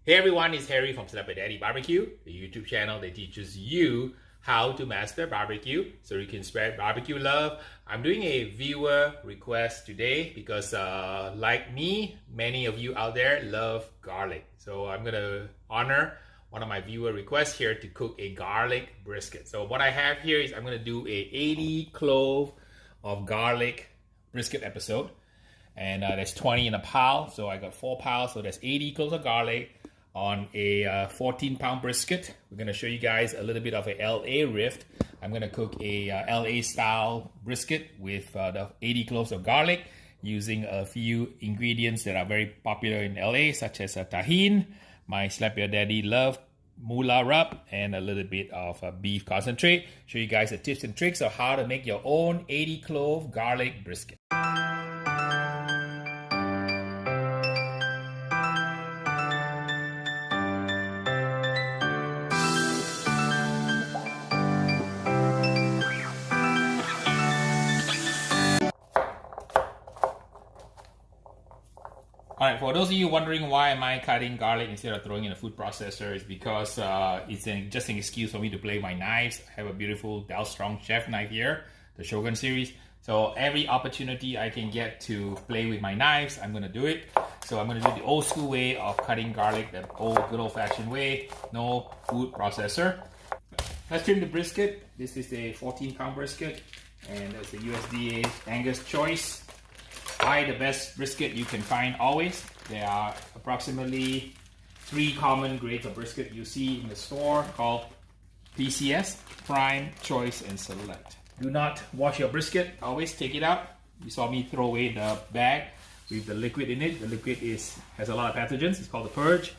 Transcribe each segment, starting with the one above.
Hey everyone, it's Harry from Dilbertesque BBQ, the YouTube channel that teaches you how to master barbecue so you can spread barbecue love. I'm doing a viewer request today because like me, many of you out there love garlic. So I'm gonna honor one of my viewer requests here to cook a garlic brisket. So what I have here is I'm gonna do a 80 clove of garlic brisket episode. And there's 20 in a pile, so I got 4 piles, so there's 80 cloves of garlic on a 14-pound brisket. We're gonna show you guys a little bit of a LA riff. I'm gonna cook a LA style brisket with the 80 cloves of garlic using a few ingredients that are very popular in LA, such as Tajin, my Slap Your Daddy love mullah rub, and a little bit of beef concentrate. Show you guys the tips and tricks of how to make your own 80 clove garlic brisket. Alright, for those of you wondering why am I cutting garlic instead of throwing in a food processor, is because it's just an excuse for me to play my knives. I have a beautiful Dalstrong chef knife here, the Shogun series. So every opportunity I can get to play with my knives, I'm going to do it. So I'm going to do the old school way of cutting garlic, the good old fashioned way, no food processor. Let's trim the brisket. This is a 14-pound brisket, and that's a USDA Angus choice. Buy the best brisket you can find always. There are approximately 3 common grades of brisket you see in the store called PCS, Prime, Choice, and Select. Do not wash your brisket. Always take it out. You saw me throw away the bag with the liquid in it. The liquid has a lot of pathogens. It's called the purge.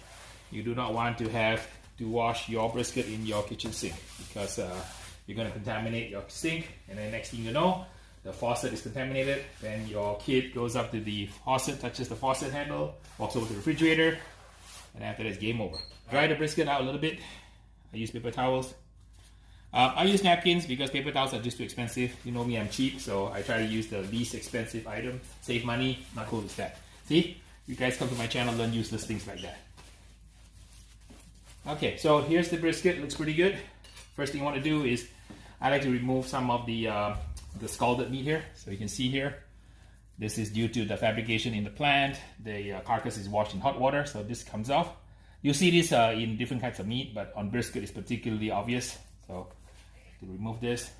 You do not want to have to wash your brisket in your kitchen sink because you're going to contaminate your sink, and then next thing you know, the faucet is contaminated. Then your kid goes up to the faucet, touches the faucet handle, walks over to the refrigerator, and after that it's game over. Dry the brisket out a little bit. I use paper towels. I use napkins because paper towels are just too expensive. You know me, I'm cheap, so I try to use the least expensive item. Save money, not cool as that. See? You guys come to my channel, learn useless things like that. Okay, so here's the brisket. Looks pretty good. First thing I want to do is I like to remove some of the scalded meat here. So you can see here, this is due to the fabrication in the plant. The carcass is washed in hot water, so this comes off. You'll see this in different kinds of meat, but on brisket it's particularly obvious. So to remove this.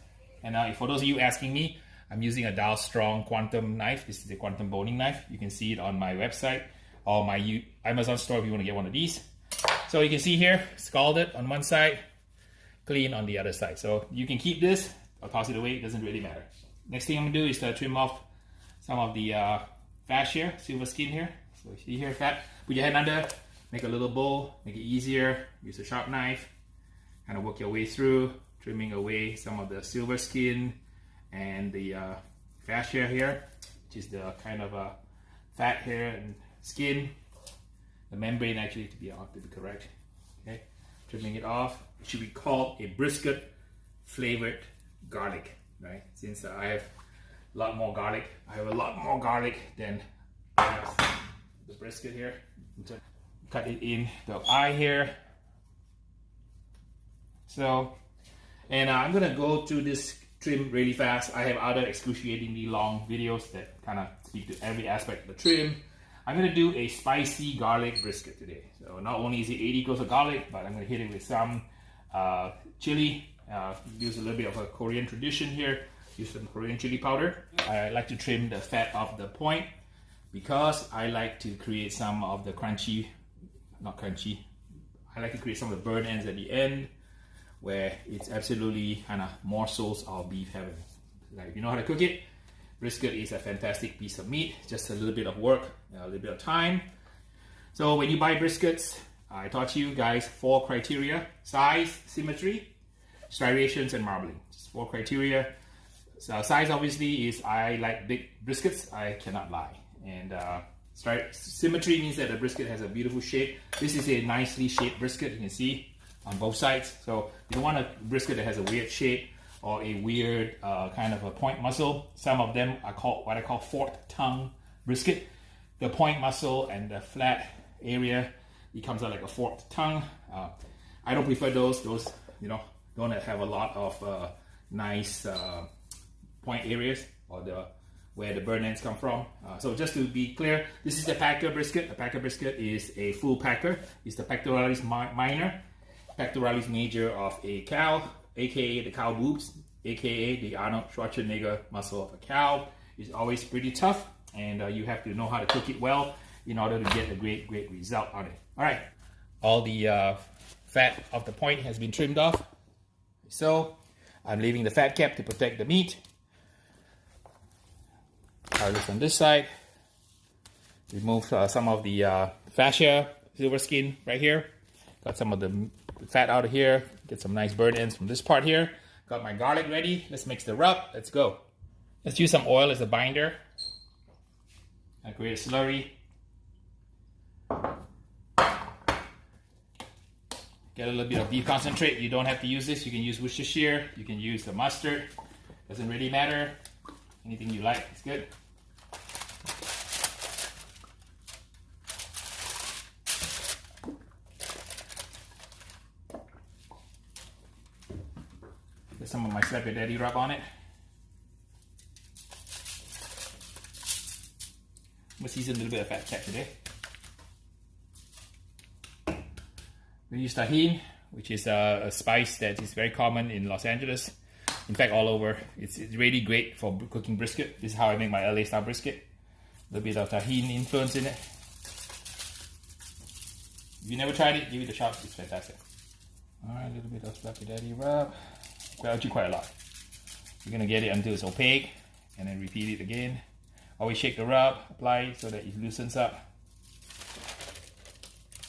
And now for those of you asking me, I'm using a Dalstrong quantum knife. This is a quantum boning knife. You can see it on my website or my Amazon store if you want to get one of these. So you can see here, scalded on one side, clean on the other side. So you can keep this or toss it away, it doesn't really matter. Next thing I'm gonna do is to trim off some of the fat here, silver skin here. So you see here, fat. Put your hand under, make a little bowl, make it easier. Use a sharp knife, kind of work your way through, trimming away some of the silver skin and the fascia here, which is the kind of fat hair and skin. The membrane actually, to be correct. Okay, trimming it off. It should be called a brisket flavored garlic, right? Since I have a lot more garlic, than I have the brisket here. Cut it in the eye here. So, and I'm gonna go through this trim really fast. I have other excruciatingly long videos that kind of speak to every aspect of the trim. I'm gonna do a spicy garlic brisket today. So not only is it 80 cloves of garlic, but I'm gonna hit it with some chili. Use a little bit of a Korean tradition here. Use some Korean chili powder. I like to trim the fat off the point because I like to create some of the I like to create some of the burn ends at the end where it's absolutely kind of morsels of beef heaven. Like, if you know how to cook it, brisket is a fantastic piece of meat. Just a little bit of work, a little bit of time. So when you buy briskets, I taught you guys 4 criteria: size, symmetry, striations, and marbling. Just 4 criteria. So size obviously is, I like big briskets, I cannot lie. And symmetry means that the brisket has a beautiful shape. This is a nicely shaped brisket, you can see on both sides. So you don't want a brisket that has a weird shape or a weird kind of a point muscle. Some of them are called what I call forked tongue brisket. The point muscle and the flat area it comes out like a forked tongue. I don't prefer those. Those, you know, don't have a lot of nice point areas or where the burn ends come from. So just to be clear, this is the packer brisket. The packer brisket is a full packer. It's the pectoralis minor, pectoralis major of a cow, aka the cow boobs, aka the Arnold Schwarzenegger muscle of a cow. It's always pretty tough, and you have to know how to cook it well in order to get a great result on it. All right, all the fat of the point has been trimmed off. So I'm leaving the fat cap to protect the meat. Look on this side. Remove some of the fascia, silver skin right here. Got some of the fat out of here. Get some nice burn ends from this part here. Got my garlic ready. Let's mix the rub. Let's go. Let's use some oil as a binder. I create a slurry. Get a little bit of beef concentrate. You don't have to use this. You can use Worcestershire. You can use the mustard. Doesn't really matter. Anything you like is good. Get some of my Slap Your Daddy rub on it. I'm gonna season a little bit of fat cap today. We use Tajin, which is a spice that is very common in Los Angeles. In fact, all over. It's really great for cooking brisket. This is how I make my LA style brisket. A little bit of Tajin influence in it. If you never tried it, give it a shot. It's fantastic. Alright, a little bit of Slap Your Daddy rub. Well, actually quite a lot. You're gonna get it until it's opaque, and then repeat it again. Always shake the rub, apply it so that it loosens up.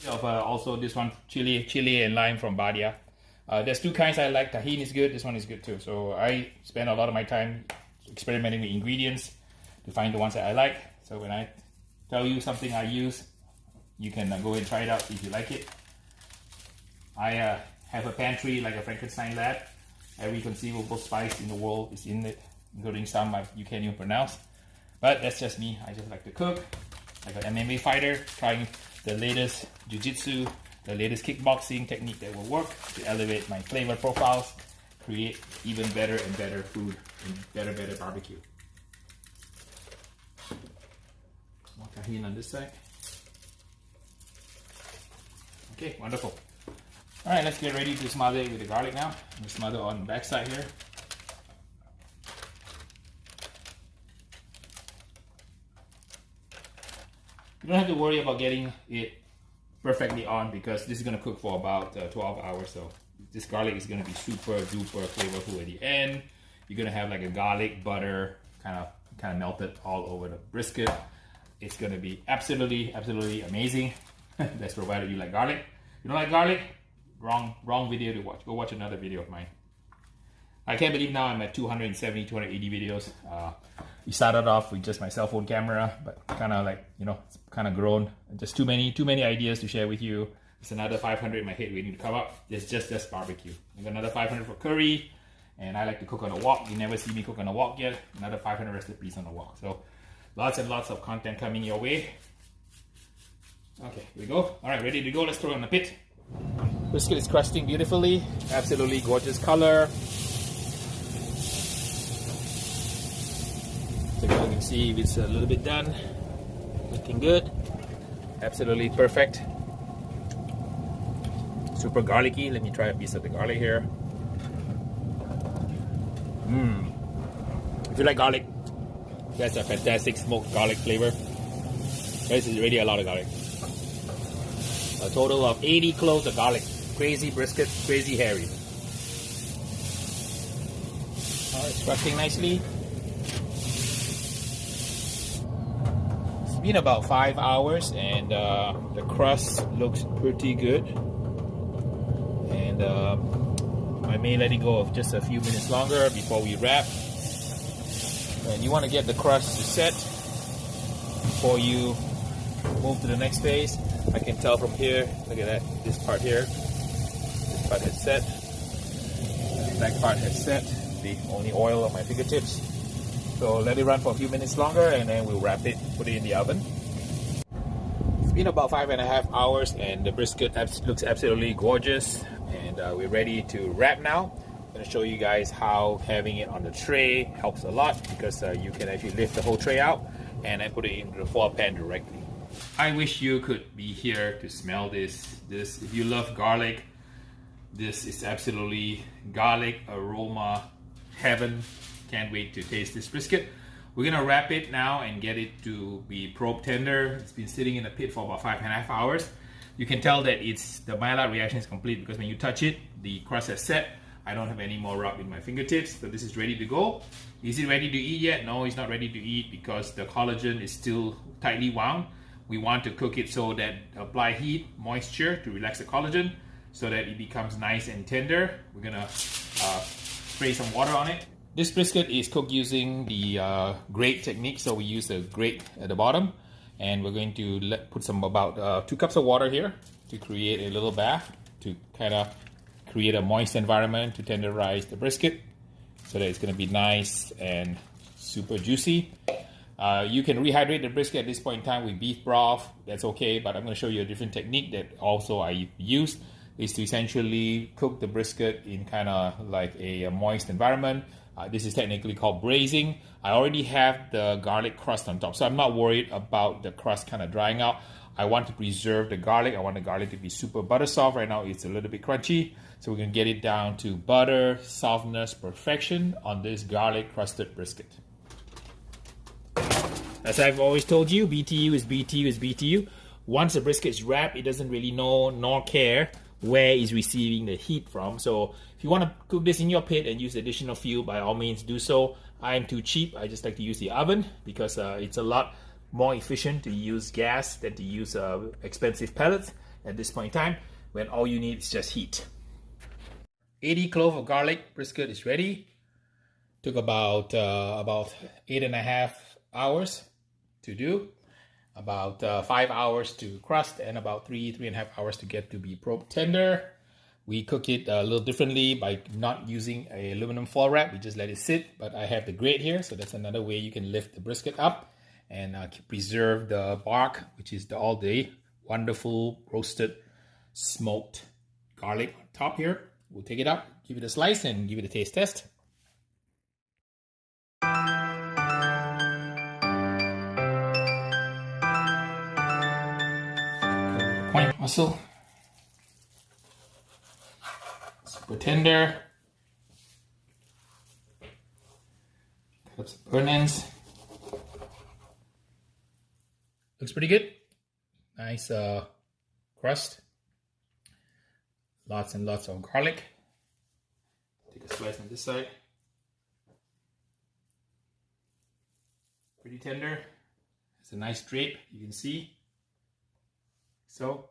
Also this one, chili and lime from Badia. There's two kinds I like. Tajin is good, this one is good too. So I spend a lot of my time experimenting with ingredients to find the ones that I like. So when I tell you something I use, you can go and try it out if you like it. I have a pantry like a Frankenstein lab. Every conceivable spice in the world is in it, including some you can't even pronounce. But that's just me. I just like to cook, like an MMA fighter, trying the latest jiu-jitsu, the latest kickboxing technique that will work to elevate my flavor profiles, create even better and better food and better barbecue. More Tajin on this side. Okay, wonderful. All right, let's get ready to smother it with the garlic now. I'm gonna smother on the back side here. You don't have to worry about getting it perfectly on because this is going to cook for about 12 hours. So this garlic is going to be super duper flavorful at the end. You're going to have like a garlic butter kind of melted all over the brisket. It's going to be absolutely amazing. That's provided you like garlic. You don't like garlic? Wrong video to watch. Go watch another video of mine. I can't believe now I'm at 270, 280 videos. We started off with just my cell phone camera, but kind of like, you know, it's kind of grown. Just too many ideas to share with you. There's another 500 in my head waiting to come up. There's just barbecue. I got another 500 for curry, and I like to cook on a wok. You never see me cook on a wok yet. Another 500 recipes on a wok. So lots and lots of content coming your way. Okay, here we go. All right, ready to go. Let's throw it on the pit. Brisket is crusting beautifully. Absolutely gorgeous color. So you can see if it's a little bit done. Looking good. Absolutely perfect. Super garlicky. Let me try a piece of the garlic here. If you like garlic, that's a fantastic smoked garlic flavor. This is really a lot of garlic. A total of 80 cloves of garlic. Crazy brisket, crazy hairy. Alright, it's crusting nicely. It's been about 5 hours and the crust looks pretty good. And I may let it go of just a few minutes longer before we wrap. And you want to get the crust to set before you move to the next phase. I can tell from here, look at that, this part here, this part has set, the black part has set, the only oil on my fingertips. So let it run for a few minutes longer and then we'll wrap it, put it in the oven. It's been about 5.5 hours and the brisket looks absolutely gorgeous, and we're ready to wrap now. I'm going to show you guys how having it on the tray helps a lot, because you can actually lift the whole tray out and then put it into the foil pan directly. I wish you could be here to smell this. If you love garlic, this is absolutely garlic aroma heaven. Can't wait to taste this brisket. We're gonna wrap it now and get it to be probe tender. It's been sitting in the pit for about 5.5 hours. You can tell that the Maillard reaction is complete, because when you touch it, the crust has set. I don't have any more rub in my fingertips, so this is ready to go. Is it ready to eat yet? No, it's not ready to eat, because the collagen is still tightly wound. We want to cook it so that apply heat, moisture to relax the collagen, so that it becomes nice and tender. We're gonna spray some water on it. This brisket is cooked using the grate technique, so we use a grate at the bottom, and we're going to put about 2 cups of water here to create a little bath, to kind of create a moist environment to tenderize the brisket, so that it's going to be nice and super juicy. You can rehydrate the brisket at this point in time with beef broth. That's okay, but I'm going to show you a different technique that also I use, is to essentially cook the brisket in kind of like a moist environment. This is technically called braising. I already have the garlic crust on top, so I'm not worried about the crust kind of drying out. I want to preserve the garlic. I want the garlic to be super butter soft. Right now it's a little bit crunchy, so we're going to get it down to butter softness perfection on this garlic crusted brisket. As I've always told you, BTU is BTU is BTU. Once the brisket is wrapped, it doesn't really know nor care where it's receiving the heat from. So if you want to cook this in your pit and use additional fuel, by all means do so. I am too cheap. I just like to use the oven, because it's a lot more efficient to use gas than to use expensive pellets at this point in time, when all you need is just heat. 80 cloves of garlic brisket is ready. Took about 8.5 hours to do, about 5 hours to crust, and about 3.5 hours to get to be probe tender. We cook it a little differently by not using a aluminum foil wrap. We just let it sit, but I have the grate here, so that's another way you can lift the brisket up and preserve the bark, which is all the wonderful roasted smoked garlic on top here. We'll take it up, give it a slice, and give it a taste test. Point muscle, super tender. Cut up some burn ends. Looks pretty good. Nice crust. Lots and lots of garlic. Take a slice on this side. Pretty tender. It's a nice drape, you can see. So,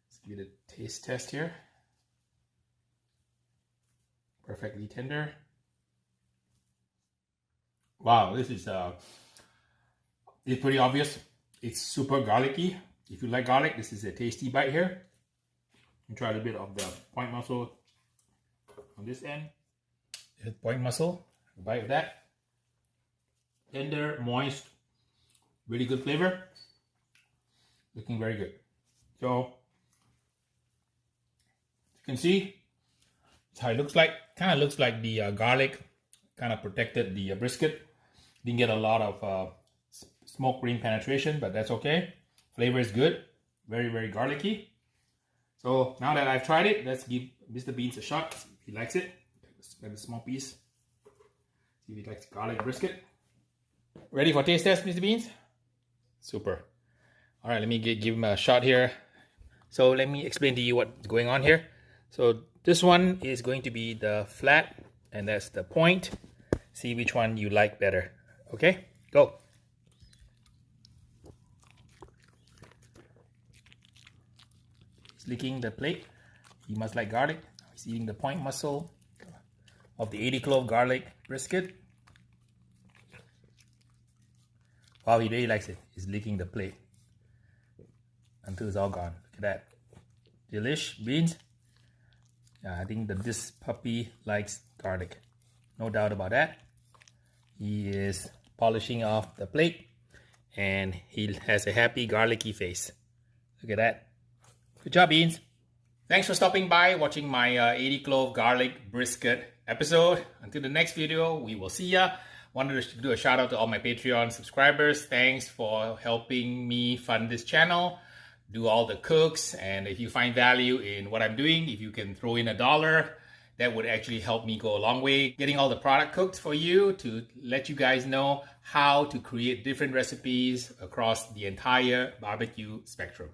let's give it a taste test here. Perfectly tender. Wow, this is it's pretty obvious. It's super garlicky. If you like garlic, this is a tasty bite here. And try a little bit of the point muscle on this end. Hit point muscle, a bite of that. Tender, moist, really good flavor. Looking very good. So, you can see that's how it looks like. Kind of looks like the garlic kind of protected the brisket. Didn't get a lot of smoke ring penetration, but that's okay. Flavor is good. Very, very garlicky. So now that I've tried it, let's give Mr. Beans a shot. See if he likes it. Grab a small piece. See if he likes garlic brisket. Ready for taste test, Mr. Beans? Super. All right, let me give him a shot here. So let me explain to you what's going on here. So this one is going to be the flat, and that's the point. See which one you like better. Okay, go. He's licking the plate. He must like garlic. He's eating the point muscle of the 80 clove garlic brisket. Wow, he really likes it. He's licking the plate until it's all gone. Look at that. Delish, Beans. Yeah, I think that this puppy likes garlic. No doubt about that. He is polishing off the plate and he has a happy garlicky face. Look at that. Good job, Beans. Thanks for stopping by, watching my 80 clove garlic brisket episode. Until the next video, we will see ya. Wanted to do a shout out to all my Patreon subscribers. Thanks for helping me fund this channel, do all the cooks, and if you find value in what I'm doing, if you can throw in $1, that would actually help me go a long way. Getting all the product cooked for you to let you guys know how to create different recipes across the entire barbecue spectrum.